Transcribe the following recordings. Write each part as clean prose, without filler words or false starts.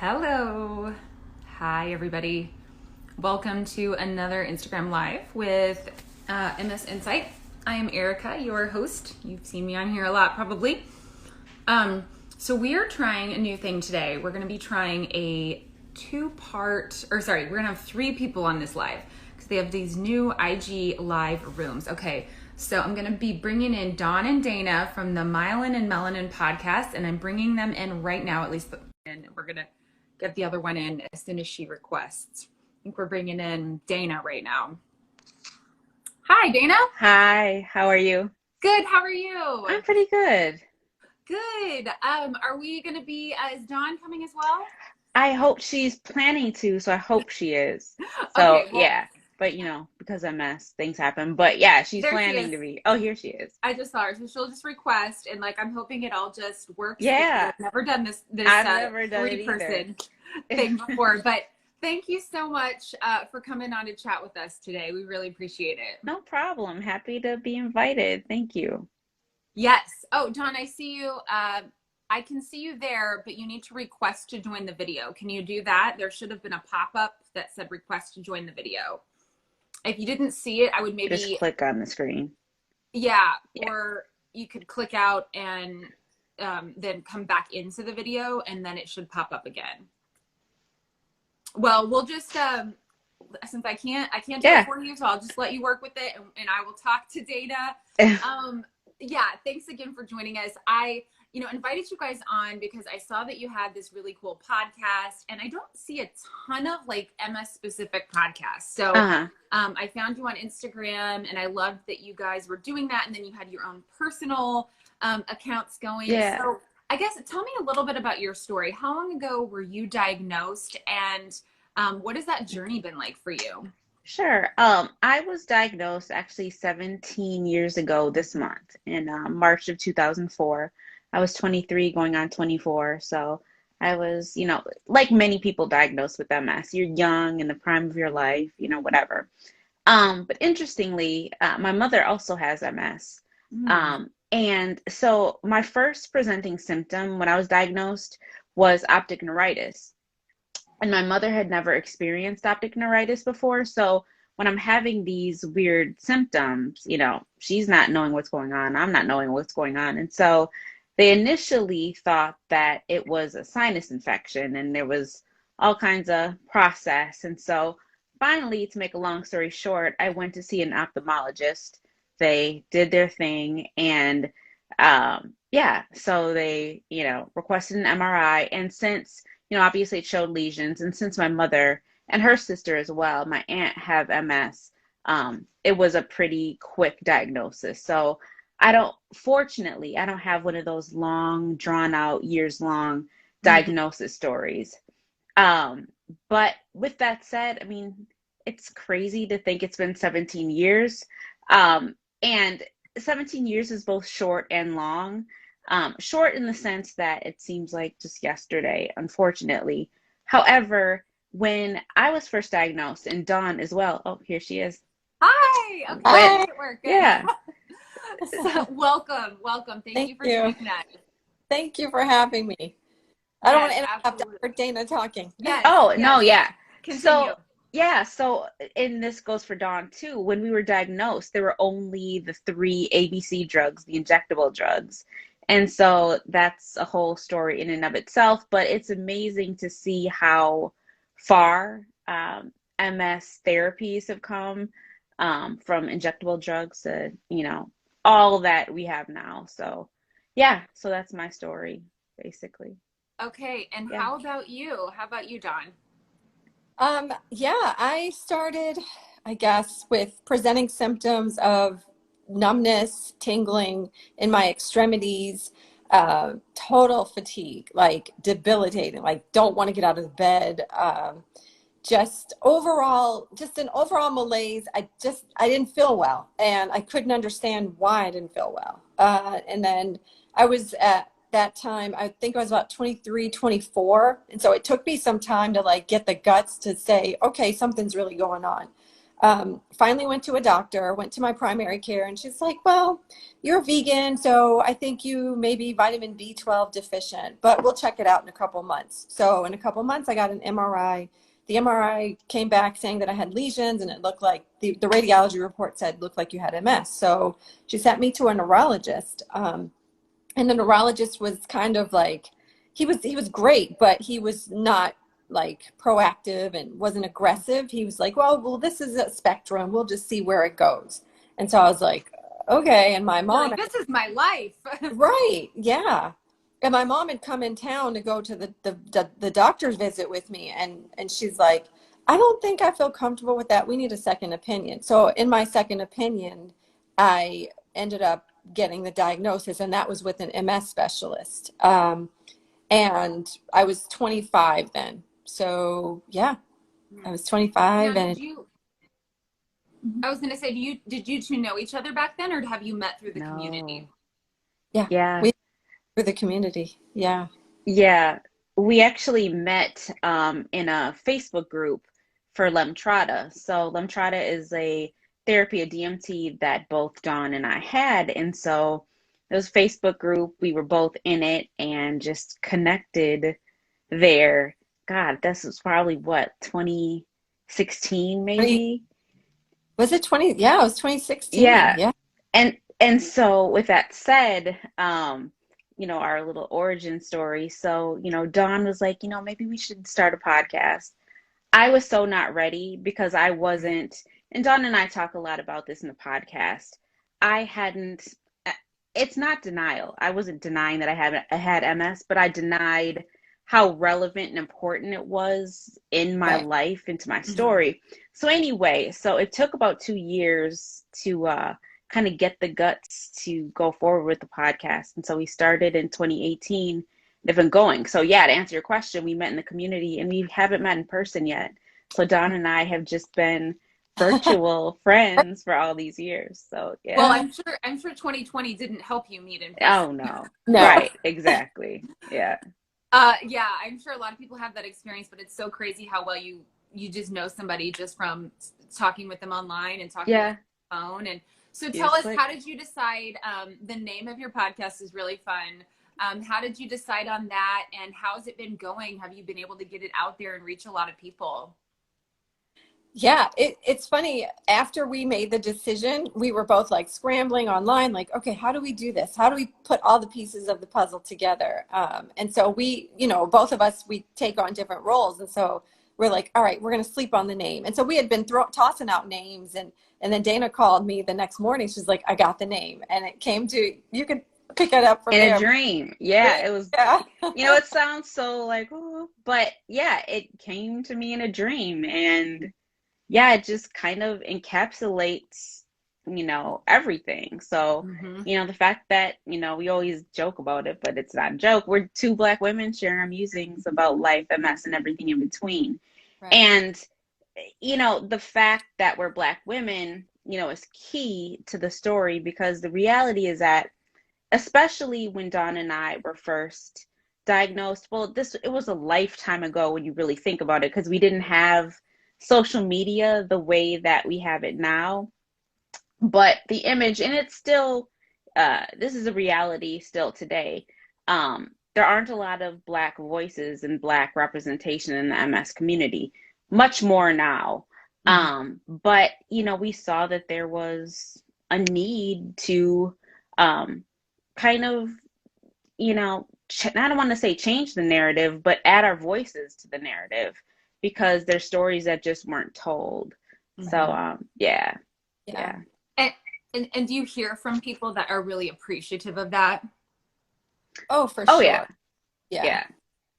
Hello. Hi, everybody. Welcome to another Instagram Live with MS Insight. I am Erica, your host. You've seen me on here a lot, probably. So we are trying a new thing today. We're going to be trying a we're going to have three people on this live because they have these new IG live rooms. Okay, so I'm going to be bringing in Dawn and Daana from the Myelin and Melanin podcast, and I'm bringing them in right now, at least, and we're going to get the other one in as soon as she requests. I think we're bringing in Daana right now. Hi, Daana. Hi, how are you? Good. How are you? I'm pretty good. Good. Are we going to be, is Dawn coming as well? I hope she's planning to, so I hope she is. So, Okay, well, yeah. But, because MS, things happen. But, yeah, she's there she planning is. to be. Oh, here she is. I just saw her, so she'll just request, and I'm hoping it all just works. Yeah. I've never done this I've never done it three-person thing before, but thank you so much for coming on to chat with us today. We really appreciate it. No problem. Happy to be invited. Thank you. Yes. Oh, Dawn, I see you. I can see you there, but you need to request to join the video. Can you do that? There should have been a pop-up that said request to join the video. If you didn't see it, I would maybe just click on the screen. Yeah. Or you could click out and then come back into the video, and then it should pop up again. Well, we'll just since I can't do it for you, so I'll just let you work with it, and I will talk to Daana. Yeah, thanks again for joining us. I invited you guys on because I saw that you had this really cool podcast, and I don't see a ton of MS specific podcasts. So I found you on Instagram, and I loved that you guys were doing that, and then you had your own personal accounts going. Yeah. So I guess tell me a little bit about your story. How long ago were you diagnosed, and what has that journey been like for you? Sure. I was diagnosed actually 17 years ago this month in March of 2004. I was 23 going on 24. So I was, like many people diagnosed with MS. You're young in the prime of your life, whatever. But interestingly, my mother also has MS. And so my first presenting symptom when I was diagnosed was optic neuritis. And my mother had never experienced optic neuritis before. So when I'm having these weird symptoms, she's not knowing what's going on. I'm not knowing what's going on. And so they initially thought that it was a sinus infection, and there was all kinds of process. And so finally, to make a long story short, I went to see an ophthalmologist. They did their thing. And so they, requested an MRI. And since obviously it showed lesions. And since my mother and her sister as well, my aunt, have MS, it was a pretty quick diagnosis. So fortunately, I don't have one of those long, drawn out, years long diagnosis stories. But with that said, I mean, it's crazy to think it's been 17 years. And 17 years is both short and long. Short in the sense that it seems like just yesterday, unfortunately. However, when I was first diagnosed, and Dawn as well. Oh, here she is. Hi. Okay. Hi. Good. Yeah. So, welcome. Thank you for doing that. Thank you for having me. I don't want to interrupt for Daana talking. Yes. Oh, yes. No, yeah. Continue. So, and this goes for Dawn too. When we were diagnosed, there were only the 3 ABC drugs, the injectable drugs. And so that's a whole story in and of itself, but it's amazing to see how far MS therapies have come from injectable drugs to, all that we have now. So, so that's my story, basically. Okay, and how about you? How about you, Dawn? I started, I guess, with presenting symptoms of numbness, tingling in my extremities, total fatigue, debilitating, don't want to get out of bed, just an overall malaise. I didn't feel well, and I couldn't understand why I didn't feel well. And then I was at that time, I think I was about 23, 24. And so it took me some time to get the guts to say, okay, something's really going on. Finally went to a doctor, went to my primary care, and she's like, well, you're vegan, so I think you may be vitamin B12 deficient, but we'll check it out in a couple months. So in a couple months, I got an MRI. The MRI came back saying that I had lesions, and it looked like the radiology report said looked like you had MS. So she sent me to a neurologist. And the neurologist was kind of like, he was great, but he was not like proactive and wasn't aggressive. He was like, well, this is a spectrum. We'll just see where it goes. And so I was like, okay. And my You're mom, like, this is my life. right, yeah. And my mom had come in town to go to the doctor's visit with me, and she's like, I don't think I feel comfortable with that. We need a second opinion. So in my second opinion, I ended up getting the diagnosis, and that was with an MS specialist. And I was 25 then. So yeah, I was 25. Now, And I was going to say, did you two know each other back then, or have you met through the community? No. yeah, Yeah. we were the community. Yeah. Yeah. We actually met in a Facebook group for Lemtrada. So Lemtrada is a therapy, a DMT that both Dawn and I had. And so it was a Facebook group. We were both in it and just connected there. God, this was probably what, 2016 maybe? Was it 20? Yeah, it was 2016. Yeah. Yeah. And so with that said, our little origin story. So, Dawn was like, maybe we should start a podcast. I was so not ready because I wasn't, and Dawn and I talk a lot about this in the podcast. I hadn't, it's not denial. I wasn't denying that I had MS, but I denied how relevant and important it was in my Right. life, into my Mhm. story. So anyway, so it took about 2 years to kind of get the guts to go forward with the podcast. And so we started in 2018. They've been going. So yeah, to answer your question, we met in the community and we haven't met in person yet. So Dawn and I have just been virtual friends for all these years. So Well, yeah. I'm sure 2020 didn't help you meet in person. Oh no. No. Right. Exactly. Yeah. Yeah, I'm sure a lot of people have that experience, but it's so crazy how well you just know somebody just from talking with them online and talking with Yeah. them on the phone. And so You tell just us, click. how did you decide? The name of your podcast is really fun. How did you decide on that, and how's it been going? Have you been able to get it out there and reach a lot of people? Yeah, it's funny. After we made the decision, we were both like scrambling online, like, okay, how do we do this? How do we put all the pieces of the puzzle together? And so we, both of us, we take on different roles. And so we're like, all right, we're going to sleep on the name. And so we had been tossing out names. And then Dana called me the next morning. She's like, I got the name. And it came to, you could pick it up from In a there. dream. Yeah. It was, Yeah. it sounds so like, oh, but yeah, it came to me in a dream. And yeah, it just kind of encapsulates, everything. So, Mm-hmm. the fact that, we always joke about it, but it's not a joke. We're two Black women sharing our musings about life, MS, and everything in between. Right. And, the fact that we're Black women, is key to the story, because the reality is that, especially when Dawn and I were first diagnosed, well, it was a lifetime ago when you really think about it, because we didn't have social media the way that we have it now. But the image, and it's still, this is a reality still today. There aren't a lot of Black voices and Black representation in the MS community, much more now. But, we saw that there was a need to kind of, I don't want to say change the narrative, but add our voices to the narrative, because there's stories that just weren't told. So, yeah. Yeah. And do you hear from people that are really appreciative of that? Oh, for Oh, sure. yeah. Yeah. Yeah.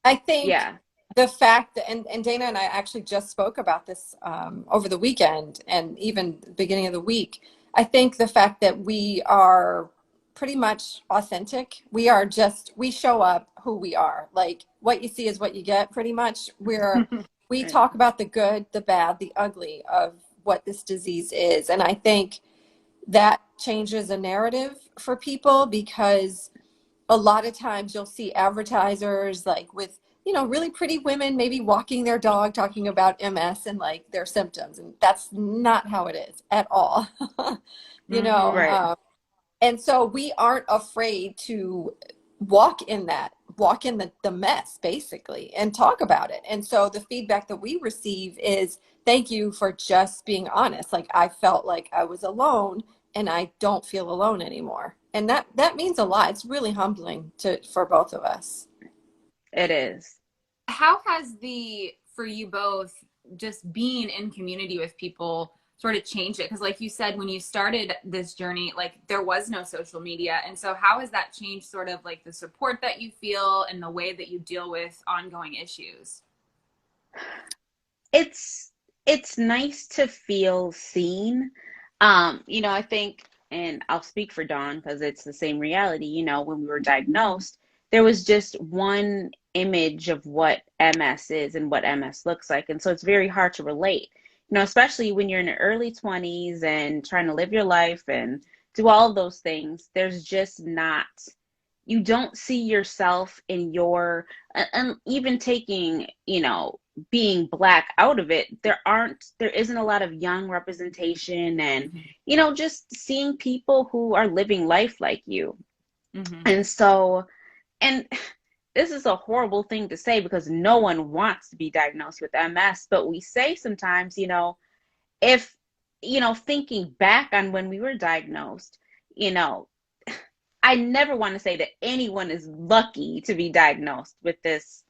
I think Yeah. the fact that, and Dana and I actually just spoke about this over the weekend and even the beginning of the week. I think the fact that we are pretty much authentic. We show up who we are. Like, what you see is what you get, pretty much. We Right. talk about the good, the bad, the ugly of what this disease is. And I think that changes a narrative for people, because a lot of times you'll see advertisers like with really pretty women maybe walking their dog talking about MS and like their symptoms. And that's not how it is at all. you know, Right. and so we aren't afraid to walk in the mess basically and talk about it. And so the feedback that we receive is thank you for just being honest. Like I felt like I was alone and I don't feel alone anymore. And that means a lot. It's really humbling for both of us. It is. How has for you both, just being in community with people sort of changed it? Because like you said, when you started this journey, like there was no social media. And so how has that changed sort of like the support that you feel and the way that you deal with ongoing issues? It's nice to feel seen. I think, and I'll speak for Dawn because it's the same reality, when we were diagnosed, there was just one image of what MS is and what MS looks like. And so it's very hard to relate, especially when you're in the early 20s and trying to live your life and do all of those things. There's just not, you don't see yourself in and even taking, being Black out of it, there isn't a lot of young representation and, just seeing people who are living life like you. Mm-hmm. And so, and this is a horrible thing to say because no one wants to be diagnosed with MS, but we say sometimes, if, thinking back on when we were diagnosed, I never want to say that anyone is lucky to be diagnosed with this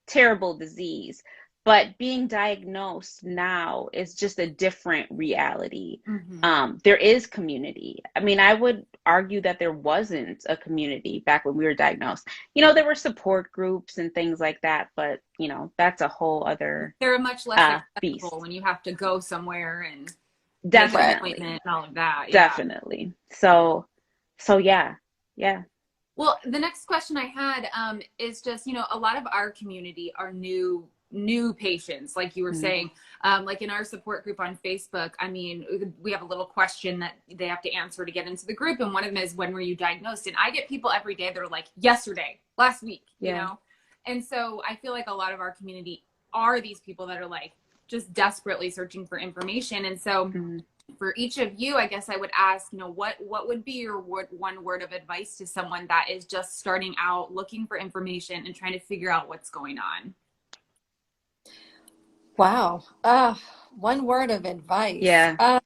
terrible disease, but being diagnosed now is just a different reality. Mm-hmm. There is community. I mean, I would argue that there wasn't a community back when we were diagnosed. There were support groups and things like that, but that's a whole other They're much less accessible beast. when you have to go somewhere and make an Definitely. appointment and all of that. Yeah. Definitely. So yeah. Yeah. Well, the next question I had is just, a lot of our community are new patients, like you were saying, like in our support group on Facebook. I mean, we have a little question that they have to answer to get into the group. And one of them is, when were you diagnosed? And I get people every day that are like, yesterday, last week, And so I feel like a lot of our community are these people that are like just desperately searching for information. And so for each of you, I guess I would ask, what would be your one word of advice to someone that is just starting out looking for information and trying to figure out what's going on? Wow. One word of advice. Yeah.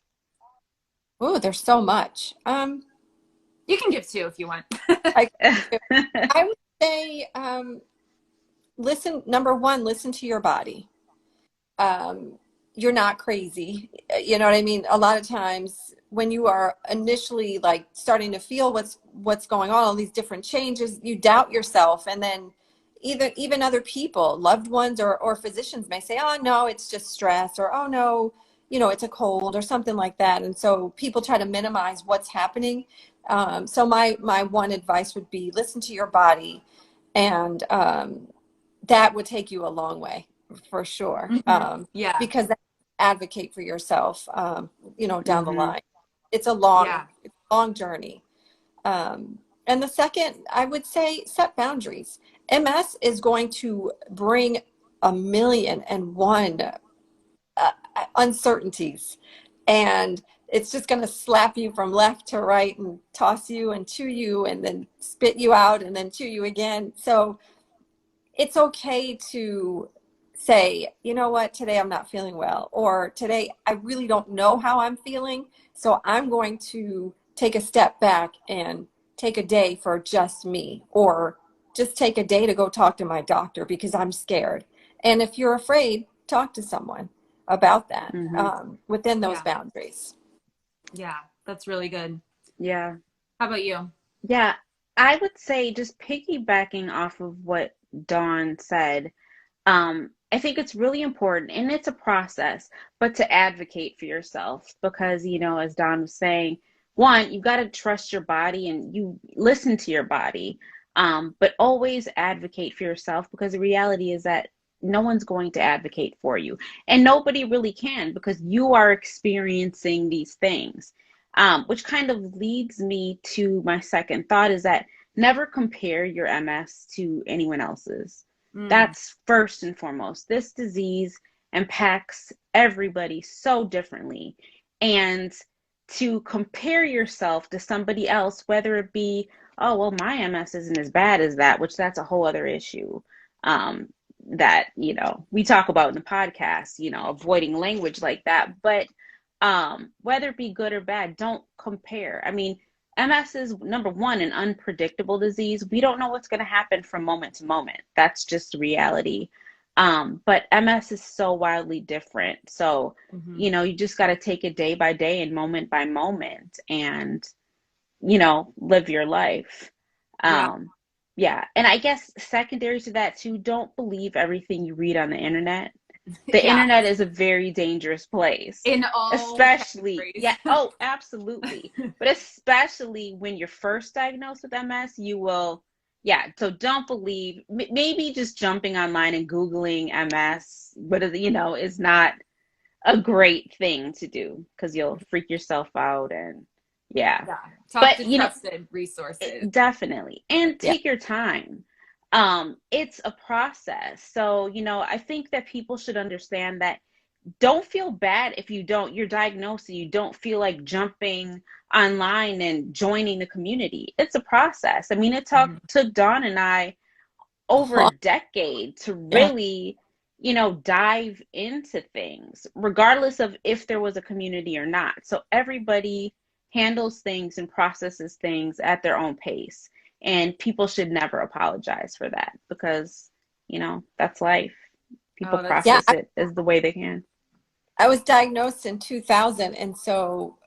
Oh, there's so much. You can give two if you want. I would say, number one, listen to your body. You're not crazy. You know what I mean? A lot of times when you are initially like starting to feel what's going on, all these different changes, you doubt yourself. And then even other people, loved ones or physicians may say, oh no, it's just stress, or oh no, it's a cold or something like that. And so people try to minimize what's happening. So my one advice would be listen to your body, and that would take you a long way for sure. Yeah. Because advocate for yourself, down the line. It's a long journey. And the second, I would say, set boundaries. MS is going to bring 1,000,001 uncertainties, and it's just going to slap you from left to right and toss you and chew you and then spit you out and then chew you again. So it's okay to say, you know what, today I'm not feeling well, or today I really don't know how I'm feeling, so I'm going to take a step back and take a day for just me, or just take a day to go talk to my doctor because I'm scared. And if you're afraid, talk to someone about that within those boundaries. Yeah, that's really good. Yeah. How about you? Yeah, I would say, just piggybacking off of what Dawn said, I think it's really important, and it's a process, but to advocate for yourself because, as Dawn was saying, one, you got to trust your body and you listen to your body, but always advocate for yourself, because the reality is that no one's going to advocate for you, and nobody really can, because you are experiencing these things, which kind of leads me to my second thought, is that never compare your MS to anyone else's. That's first and foremost. This disease impacts everybody so differently. And to compare yourself to somebody else, whether it be, oh, well, my MS isn't as bad as that, which that's a whole other issue that, we talk about in the podcast, avoiding language like that. But whether it be good or bad, don't compare. I mean, MS is, number one, an unpredictable disease. We don't know what's going to happen from moment to moment. That's just reality. But MS is so wildly different. So, you just got to take it day by day and moment by moment and, live your life. Yeah. And I guess secondary to that too, don't believe everything you read on the internet. The internet is a very dangerous place. In all especially categories. Yeah, oh, absolutely. But especially when you're first diagnosed with MS, you will, so don't believe, maybe just jumping online and Googling MS, but is not a great thing to do because you'll freak yourself out and Talk to trusted resources. Definitely. And take your time. It's a process. So, I think that people should understand that don't feel bad if you're diagnosed and you don't feel like jumping online and joining the community. It's a process. I mean, it took Dawn and I over a decade to really, dive into things, regardless of if there was a community or not. So everybody handles things and processes things at their own pace. And people should never apologize for that because, that's life. People process it as the way they can. I was diagnosed in 2000. And so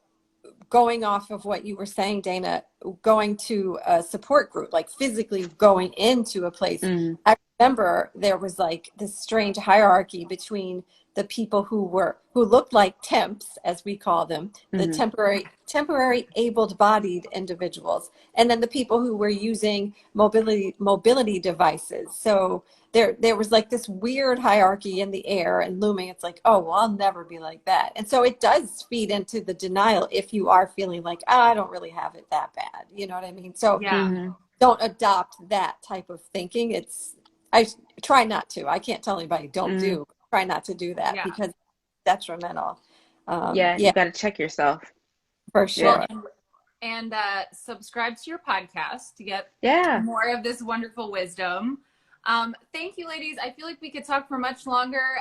going off of what you were saying, Dana, going to a support group, like physically going into a place, I remember there was like this strange hierarchy between the people who looked like temps, as we call them, the temporary able-bodied individuals, and then the people who were using mobility devices. So there was like this weird hierarchy in the air and looming. It's like, oh, well, I'll never be like that. And so it does feed into the denial if you are feeling like, I don't really have it that bad. You know what I mean? So don't adopt that type of thinking. I try not to. I can't tell anybody don't do. Try not to do that because it's detrimental. You got to check yourself. For sure. And subscribe to your podcast to get more of this wonderful wisdom. Thank you, ladies. I feel like we could talk for much longer,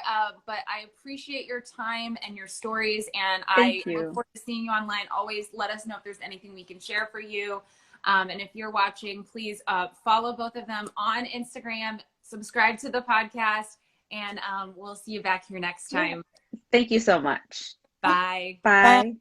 but I appreciate your time and your stories. And I look forward to seeing you online. Always let us know if there's anything we can share for you. And if you're watching, please follow both of them on Instagram, subscribe to the podcast, and we'll see you back here next time. Thank you so much. Bye. Bye.